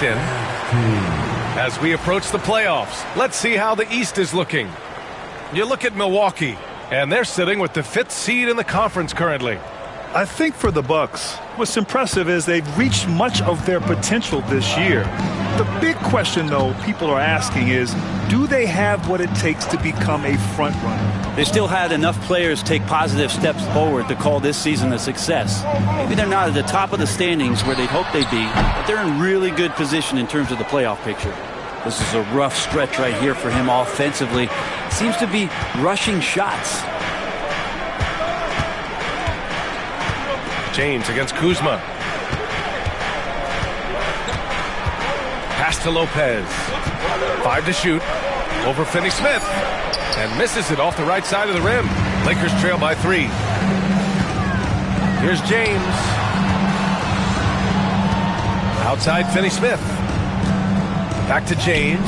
in. As we approach the playoffs, let's see how the East is looking. You look at Milwaukee, and they're sitting with the 5th seed in the conference currently. I think for the Bucks, what's impressive is they've reached much of their potential this year. The big question, though, people are asking is, do they have what it takes to become a front runner? They still had enough players take positive steps forward to call this season a success. Maybe they're not at the top of the standings where they'd hope they'd be, but they're in really good position in terms of the playoff picture. This is a rough stretch right here for him offensively. Seems to be rushing shots. James against Kuzma. Pass to Lopez. 5 to shoot. Over Finney-Smith. And misses it off the right side of the rim. Lakers trail by 3. Here's James. Outside Finney-Smith. Back to James.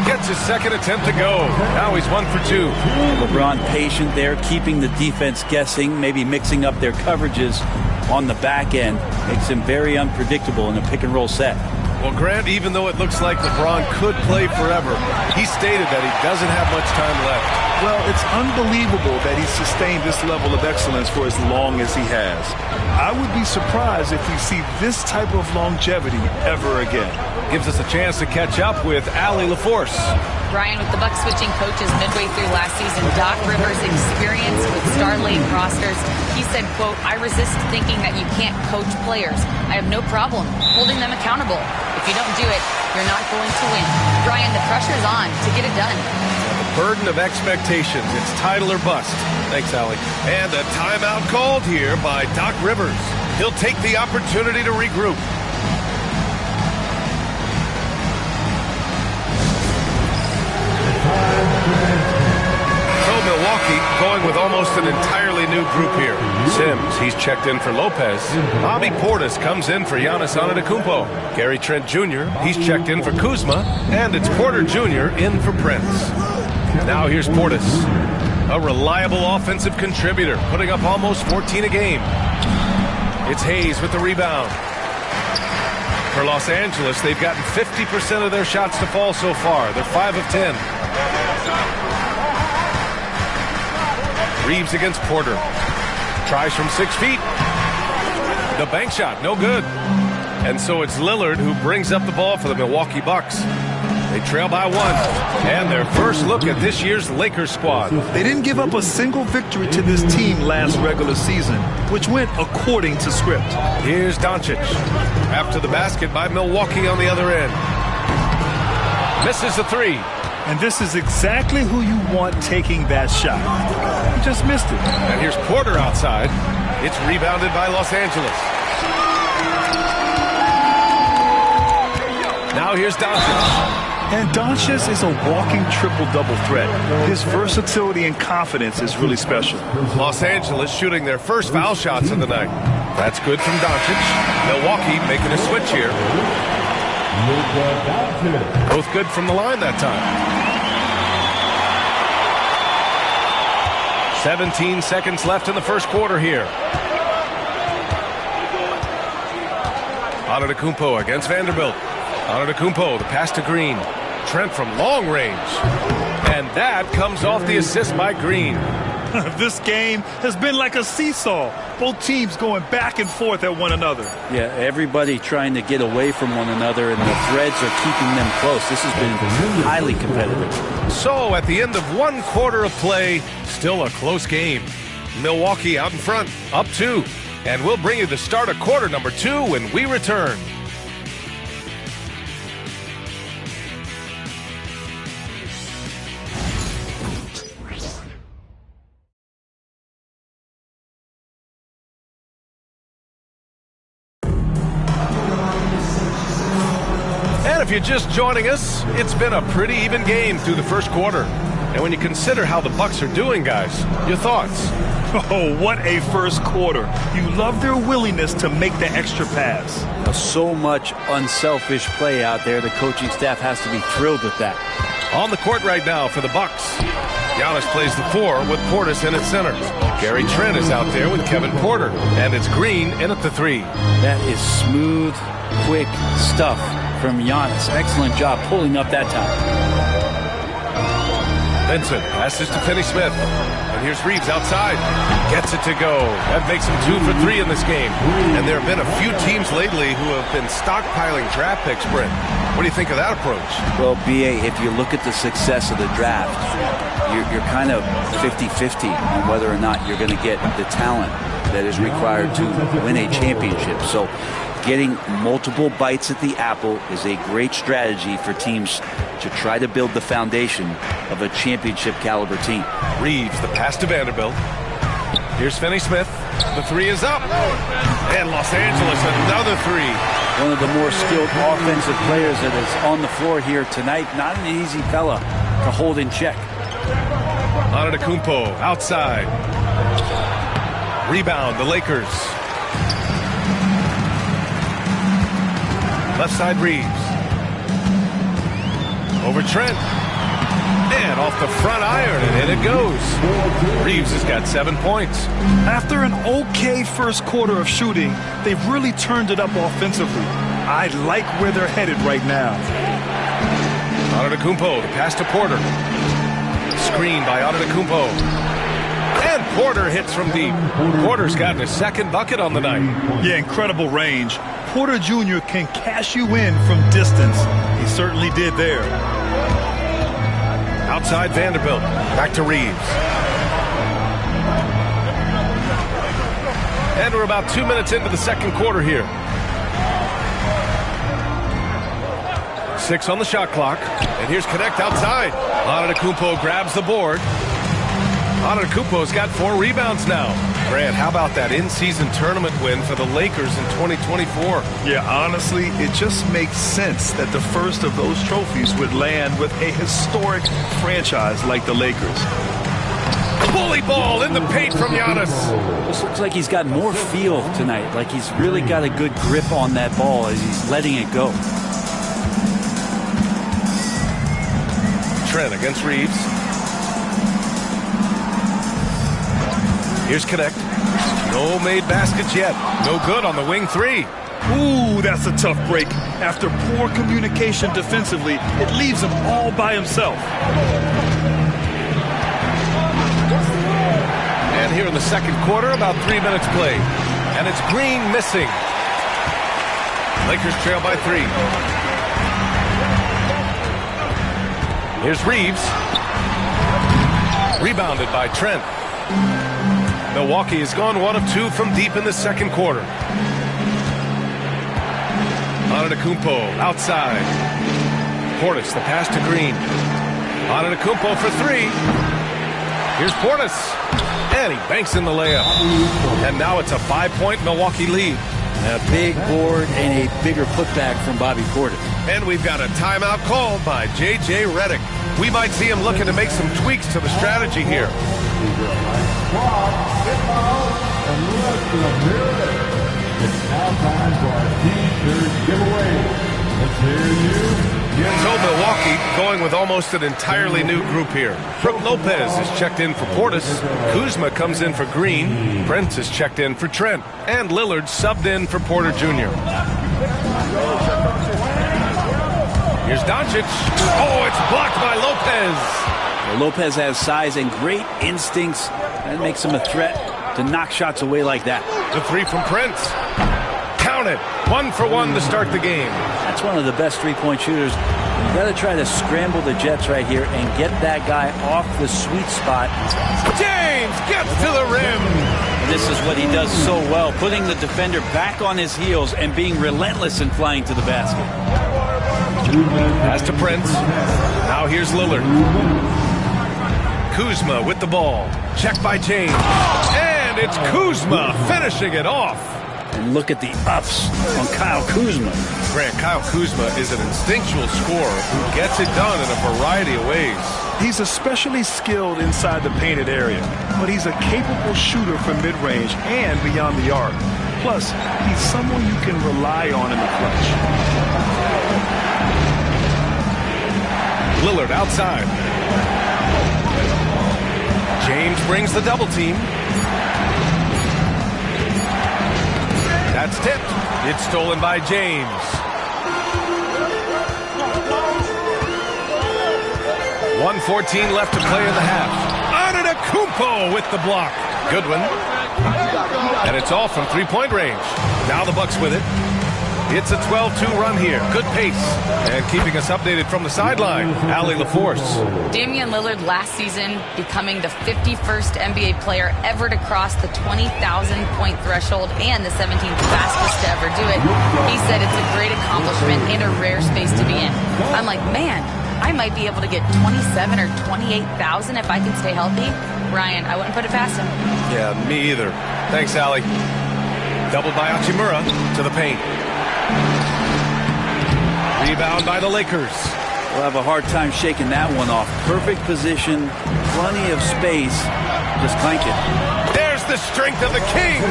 Gets his second attempt to go. Now he's 1 for 2. LeBron patient there, keeping the defense guessing, maybe mixing up their coverages on the back end. Makes him very unpredictable in a pick-and-roll set. Well, Grant, even though it looks like LeBron could play forever, he stated that he doesn't have much time left. Well, it's unbelievable that he's sustained this level of excellence for as long as he has. I would be surprised if we see this type of longevity ever again. Gives us a chance to catch up with Allie LaForce. Brian, with the Bucks switching coaches midway through last season, Doc Rivers' experience with Star Lake rosters, he said, quote, "I resist thinking that you can't coach players. I have no problem holding them accountable. If you don't do it, you're not going to win." Brian, the pressure's on to get it done. The burden of expectations. It's title or bust. Thanks, Allie. And a timeout called here by Doc Rivers. He'll take the opportunity to regroup. So Milwaukee going with almost an entirely new group here. Sims, he's checked in for Lopez. Bobby Portis comes in for Giannis Antetokounmpo. Gary Trent Jr., he's checked in for Kuzma. And it's Porter Jr. in for Prince. Now here's Portis. A reliable offensive contributor, putting up almost 14 a game. It's Hayes with the rebound. For Los Angeles, they've gotten 50% of their shots to fall so far. They're 5 of 10. Reeves against Porter. Tries from 6 feet. The bank shot, no good. And so it's Lillard who brings up the ball for the Milwaukee Bucks. They trail by 1. And their first look at this year's Lakers squad. They didn't give up a single victory to this team last regular season, which went according to script. Here's Doncic. After the basket by Milwaukee on the other end. Misses the 3. And this is exactly who you want taking that shot. He just missed it. And here's Porter outside. It's rebounded by Los Angeles. Now here's Doncic. And Doncic is a walking triple-double threat. His versatility and confidence is really special. Los Angeles shooting their first foul shots of the night. That's good from Doncic. Milwaukee making a switch here. Both good from the line that time. 17 seconds left in the first quarter here. Antetokounmpo against Vanderbilt. Antetokounmpo, the pass to Green. Trent from long range. And that comes off the assist by Green. This game has been like a seesaw. Both teams going back and forth at one another. Yeah, everybody trying to get away from one another, and the threads are keeping them close. This has been highly competitive. So at the end of 1 quarter of play, still a close game. Milwaukee out in front, up 2. And we'll bring you the start of quarter number 2 when we return. If you're just joining us, it's been a pretty even game through the first quarter. And when you consider how the Bucks are doing, guys, your thoughts? Oh, what a first quarter. You love their willingness to make the extra pass. So much unselfish play out there. The coaching staff has to be thrilled with that. On the court right now for the Bucks. Giannis plays the 4 with Portis in at center. Gary Trent is out there with Kevin Porter. And it's Green in at the 3. That is smooth, quick stuff from Giannis. Excellent job pulling up that time. Vincent passes to Finney-Smith. And here's Reeves outside. Gets it to go. That makes him 2 for 3 in this game. And there have been a few teams lately who have been stockpiling draft picks, Brent. What do you think of that approach? Well, B.A., if you look at the success of the draft, you're kind of 50-50 on whether or not you're going to get the talent that is required to win a championship. So getting multiple bites at the apple is a great strategy for teams to try to build the foundation of a championship caliber team. Reeves, the pass to Vanderbilt. Here's Finney-Smith. The 3 is up. And Los Angeles, another 3. One of the more skilled offensive players that is on the floor here tonight. Not an easy fella to hold in check. Antetokounmpo outside. Rebound, the Lakers. Left side, Reeves. Over Trent. And off the front iron, and in it goes. Reeves has got 7 points. After an okay first quarter of shooting, they've really turned it up offensively. I like where they're headed right now. Antetokounmpo, the pass to Porter. Screen by Antetokounmpo. And Porter hits from deep. Porter's gotten his 2nd bucket on the night. Yeah, incredible range. Porter Jr. can cash you in from distance. He certainly did there. Outside Vanderbilt. Back to Reeves. And we're about 2 minutes into the second quarter here. 6 on the shot clock. And here's Connect outside. Antetokounmpo grabs the board. Antetokounmpo's got 4 rebounds now. Grant, how about that in-season tournament win for the Lakers in 2024? Yeah, honestly, it just makes sense that the first of those trophies would land with a historic franchise like the Lakers. Bully ball in the paint from Giannis. This looks like he's got more feel tonight, like he's really got a good grip on that ball as he's letting it go. Trent against Reeves. Here's Connect. No made baskets yet. No good on the wing 3. Ooh, that's a tough break. After poor communication defensively, it leaves him all by himself. And here in the second quarter, about 3 minutes played. And it's Green missing. Lakers trail by 3. Here's Reeves. Rebounded by Trent. Milwaukee has gone 1 of 2 from deep in the second quarter. Antetokounmpo outside. Portis, the pass to Green. Antetokounmpo for 3. Here's Portis. And he banks in the layup. And now it's a 5-point Milwaukee lead. A big board and a bigger putback from Bobby Portis. And we've got a timeout called by J.J. Redick. We might see him looking to make some tweaks to the strategy here. So Milwaukee going with almost an entirely new group here. Brook Lopez is checked in for Portis. Kuzma comes in for Green. Prince is checked in for Trent. And Lillard subbed in for Porter Jr. Here's Doncic. Oh, it's blocked by Lopez. Well, Lopez has size and great instincts. That makes him a threat to knock shots away like that. The 3 from Prince. Counted. 1 for 1 to start the game. That's one of the best three-point shooters. You got to try to scramble the Jets right here and get that guy off the sweet spot. James gets to the rim. And this is what he does so well, putting the defender back on his heels and being relentless in flying to the basket. Pass to Prince. Now here's Lillard. Kuzma with the ball. Checked by James. And it's Kuzma finishing it off. And look at the ups on Kyle Kuzma. Grant, Kyle Kuzma is an instinctual scorer who gets it done in a variety of ways. He's especially skilled inside the painted area, but he's a capable shooter from mid-range and beyond the arc. Plus, he's someone you can rely on in the clutch. Lillard outside. James brings the double team. That's tipped. It's stolen by James. 1:14 left to play in the half. Antetokounmpo with the block. Goodwin. And it's all from three-point range. Now the Bucks with it. It's a 12-2 run here. Good pace. And keeping us updated from the sideline, Allie LaForce. Damian Lillard last season becoming the 51st NBA player ever to cross the 20,000-point threshold and the 17th fastest to ever do it. He said it's a great accomplishment and a rare space to be in. I'm like, man, I might be able to get 27 or 28,000 if I can stay healthy. Ryan, I wouldn't put it past him. Yeah, me either. Thanks, Allie. Doubled by Hachimura to the paint. Rebound by the Lakers. We'll have a hard time shaking that one off. Perfect position, plenty of space. Just clank it. There's the strength of the King.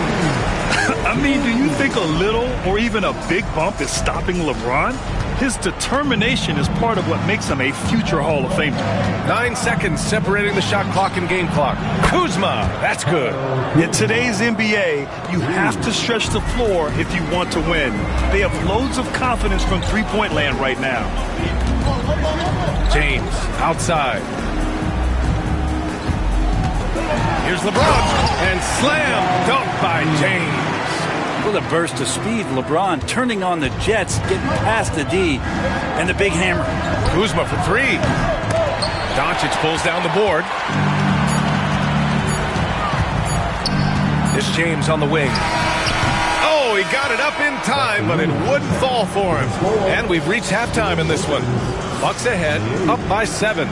I mean, do you think a little or even a big bump is stopping LeBron? His determination is part of what makes him a future Hall of Famer. 9 seconds separating the shot clock and game clock. Kuzma, that's good. In today's NBA, you have to stretch the floor if you want to win. They have loads of confidence from three-point land right now. James, outside. Here's LeBron, and slam dunk by James. With a burst of speed, LeBron turning on the Jets, getting past the D, and the big hammer. Kuzma for three. Doncic pulls down the board. It's James on the wing. Oh, he got it up in time, but it wouldn't fall for him. And we've reached halftime in this one. Bucks ahead, up by 7.